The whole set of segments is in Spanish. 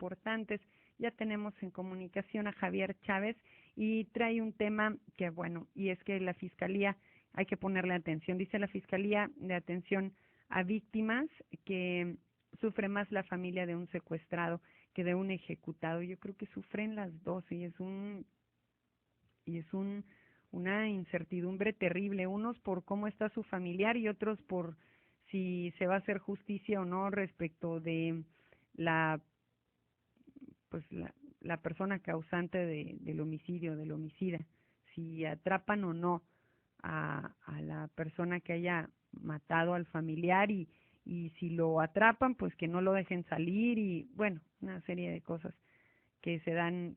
importantes. Ya tenemos en comunicación a Javier Chávez y trae un tema que, bueno, y es que la Fiscalía hay que ponerle atención. Dice la Fiscalía de Atención a Víctimas que sufre más la familia de un secuestrado que de un ejecutado. Yo creo que sufren las dos y es una incertidumbre terrible, unos por cómo está su familiar y otros por si se va a hacer justicia o no respecto de la la persona causante del homicidio, del homicida, si atrapan o no a la persona que haya matado al familiar y si lo atrapan, pues que no lo dejen salir y bueno, una serie de cosas que se dan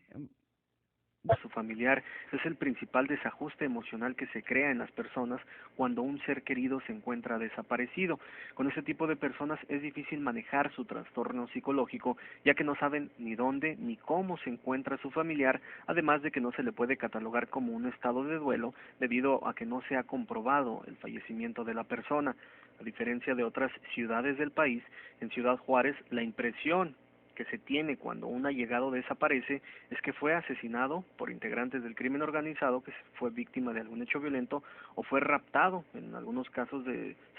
a su familiar es el principal desajuste emocional que se crea en las personas cuando un ser querido se encuentra desaparecido. Con ese tipo de personas es difícil manejar su trastorno psicológico, ya que no saben ni dónde ni cómo se encuentra su familiar, además de que no se le puede catalogar como un estado de duelo debido a que no se ha comprobado el fallecimiento de la persona. A diferencia de otras ciudades del país, en Ciudad Juárez la impresión que se tiene cuando un allegado desaparece es que fue asesinado por integrantes del crimen organizado, que fue víctima de algún hecho violento o fue raptado, en algunos casos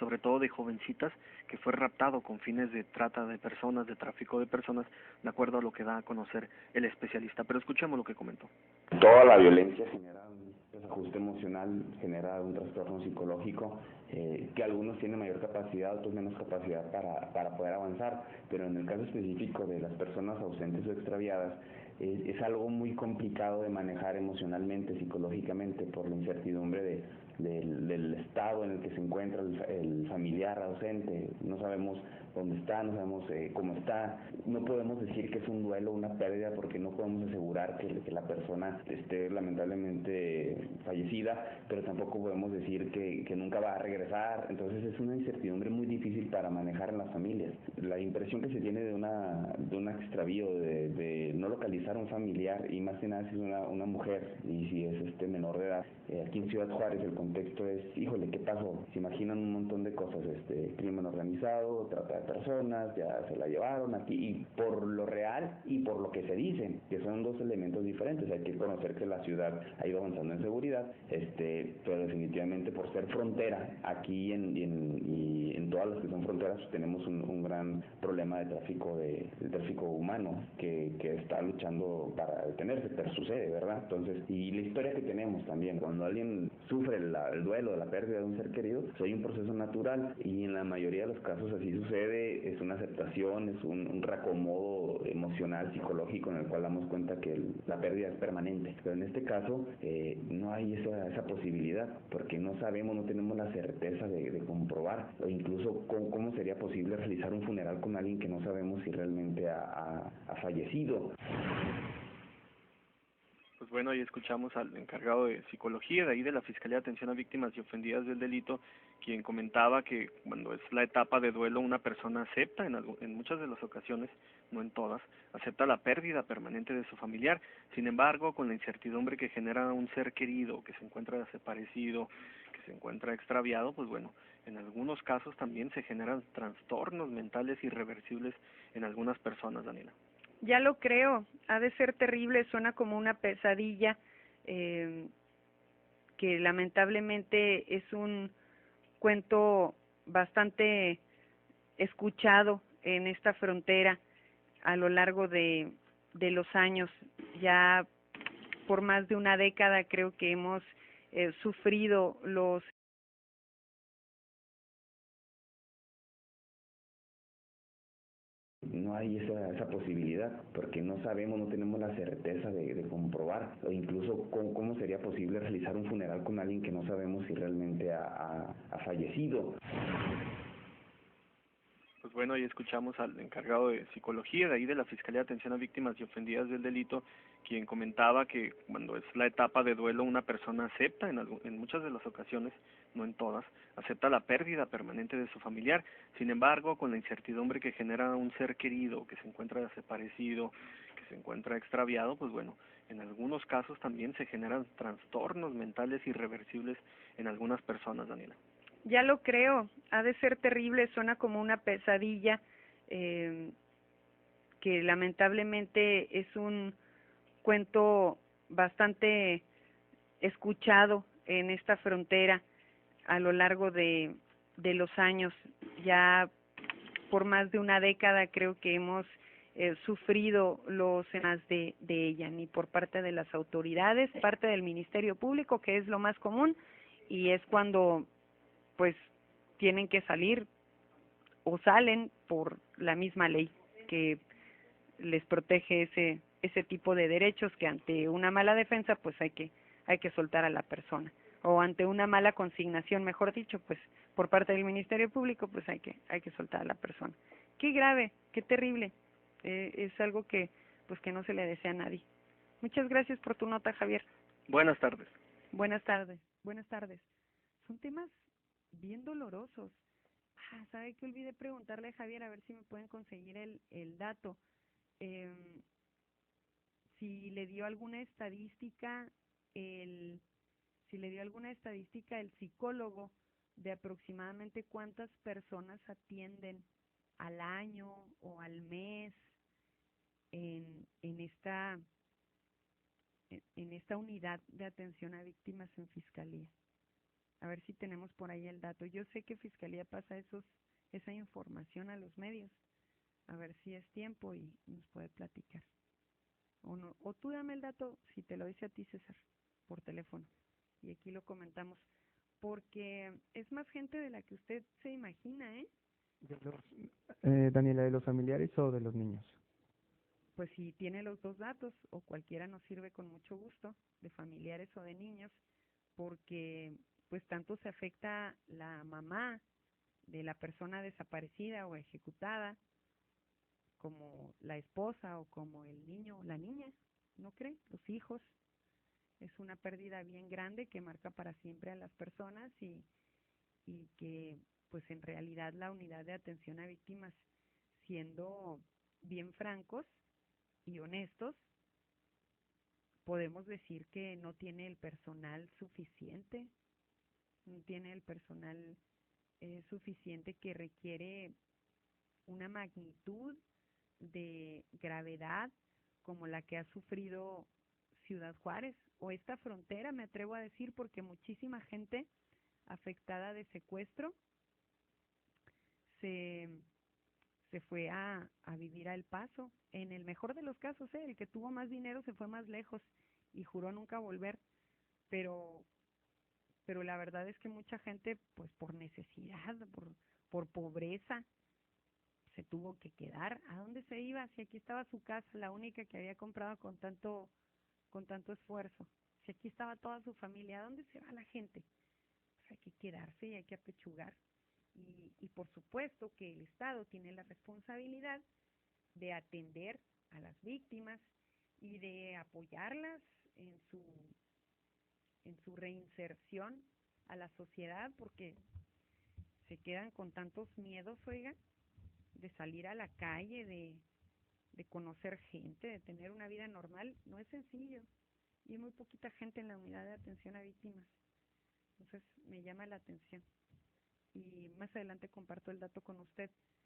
sobre todo de jovencitas, que fue raptado con fines de trata de personas, de tráfico de personas, de acuerdo a lo que da a conocer el especialista. Pero escuchemos lo que comentó. Toda la violencia genera un desajuste emocional, genera un trastorno psicológico, que algunos tienen mayor capacidad, otros menos capacidad para poder avanzar, pero en el caso específico de las personas ausentes o extraviadas, es algo muy complicado de manejar emocionalmente, psicológicamente, por la incertidumbre del estado en el que se encuentra el familiar ausente. No sabemos dónde está, no sabemos cómo está, no podemos decir que es un duelo o una pérdida porque no podemos asegurar que la persona esté lamentablemente fallecida, pero tampoco podemos decir que nunca va a regresar. Entonces es una incertidumbre muy difícil para manejar en las familias. La impresión que se tiene de un extravío, de no localizar a un familiar, y más que nada si es una mujer y si es menor de edad, aquí en Ciudad Juárez el contexto es, híjole, ¿qué pasó? Se imaginan un montón de cosas, crimen organizado, trata de personas, ya se la llevaron aquí, y por lo real y por lo que se dice, que son dos elementos diferentes. Hay que conocer que la ciudad ha ido avanzando en seguridad, pero definitivamente por ser frontera, aquí y en todas las que son fronteras tenemos un gran problema de tráfico humano que está luchando para detenerse, pero sucede, ¿verdad? Entonces, y la historia que tenemos también, cuando alguien sufre el duelo, la pérdida de un ser querido, pues hay un proceso natural, y en la mayoría de los casos así sucede, es una aceptación, es un reacomodo emocional, psicológico, en el cual damos cuenta que la pérdida es permanente. Pero en este caso no hay esa posibilidad, porque no sabemos, no tenemos la certeza de comprobar, o incluso cómo sería posible realizar un funeral con alguien que no sabemos si realmente ha fallecido. Pues bueno, ahí escuchamos al encargado de psicología de ahí de la Fiscalía de Atención a Víctimas y Ofendidas del Delito, quien comentaba que cuando es la etapa de duelo una persona acepta, en muchas de las ocasiones, no en todas, acepta la pérdida permanente de su familiar. Sin embargo, con la incertidumbre que genera un ser querido que se encuentra desaparecido, que se encuentra extraviado, pues bueno, en algunos casos también se generan trastornos mentales irreversibles en algunas personas, Daniela. Ya lo creo, ha de ser terrible, suena como una pesadilla, que lamentablemente es un cuento bastante escuchado en esta frontera a lo largo de los años. Ya por más de una década creo que hemos sufrido los No hay esa posibilidad, porque no sabemos, no tenemos la certeza de comprobar, o incluso cómo sería posible realizar un funeral con alguien que no sabemos si realmente ha fallecido. Pues bueno, ahí escuchamos al encargado de psicología de ahí de la Fiscalía de Atención a Víctimas y Ofendidas del Delito, quien comentaba que cuando es la etapa de duelo una persona acepta, en muchas de las ocasiones, no en todas, acepta la pérdida permanente de su familiar. Sin embargo, con la incertidumbre que genera un ser querido que se encuentra desaparecido, que se encuentra extraviado, pues bueno, en algunos casos también se generan trastornos mentales irreversibles en algunas personas, Daniela. Ya lo creo, ha de ser terrible, suena como una pesadilla, que lamentablemente es un cuento bastante escuchado en esta frontera a lo largo de los años. Ya por más de una década creo que hemos sufrido los temas de ella, ni por parte de las autoridades, parte del Ministerio Público, que es lo más común, y es cuando pues tienen que salir o salen por la misma ley que les protege ese tipo de derechos, que ante una mala defensa pues hay que soltar a la persona, o ante una mala consignación, mejor dicho, pues por parte del Ministerio Público pues hay que soltar a la persona. Qué grave, qué terrible. Es algo que pues que no se le desea a nadie. Muchas gracias por tu nota, Javier. Buenas tardes. Buenas tardes. Buenas tardes. Son temas bien dolorosos. ¿Sabe que olvidé preguntarle a Javier a ver si me pueden conseguir el dato? Eh, si le dio alguna estadística el si le dio alguna estadística el psicólogo de aproximadamente cuántas personas atienden al año o al mes en esta unidad de atención a víctimas en Fiscalía. A ver si tenemos por ahí el dato. Yo sé que Fiscalía pasa esa información a los medios. A ver si es tiempo y nos puede platicar. O no, o tú dame el dato, si te lo dice a ti, César, por teléfono. Y aquí lo comentamos. Porque es más gente de la que usted se imagina, ¿eh? De los, Daniela, ¿de los familiares o de los niños? Pues si tiene los dos datos, o cualquiera nos sirve con mucho gusto, de familiares o de niños, porque pues tanto se afecta la mamá de la persona desaparecida o ejecutada, como la esposa o como el niño o la niña, ¿no cree? Los hijos. Es una pérdida bien grande que marca para siempre a las personas y que pues en realidad la unidad de atención a víctimas, siendo bien francos y honestos, podemos decir que no tiene el personal suficiente, no tiene el personal suficiente que requiere una magnitud de gravedad como la que ha sufrido Ciudad Juárez o esta frontera, me atrevo a decir, porque muchísima gente afectada de secuestro se, se fue a vivir a El Paso. En el mejor de los casos, el que tuvo más dinero se fue más lejos y juró nunca volver, pero la verdad es que mucha gente, pues por necesidad, por pobreza, se tuvo que quedar. ¿A dónde se iba? Si aquí estaba su casa, la única que había comprado con tanto esfuerzo. Si aquí estaba toda su familia, ¿a dónde se va la gente? Pues hay que quedarse y hay que apechugar. Y por supuesto que el Estado tiene la responsabilidad de atender a las víctimas y de apoyarlas en su reinserción a la sociedad, porque se quedan con tantos miedos, oiga, de salir a la calle, de conocer gente, de tener una vida normal. No es sencillo. Y hay muy poquita gente en la unidad de atención a víctimas. Entonces me llama la atención. Y más adelante comparto el dato con usted.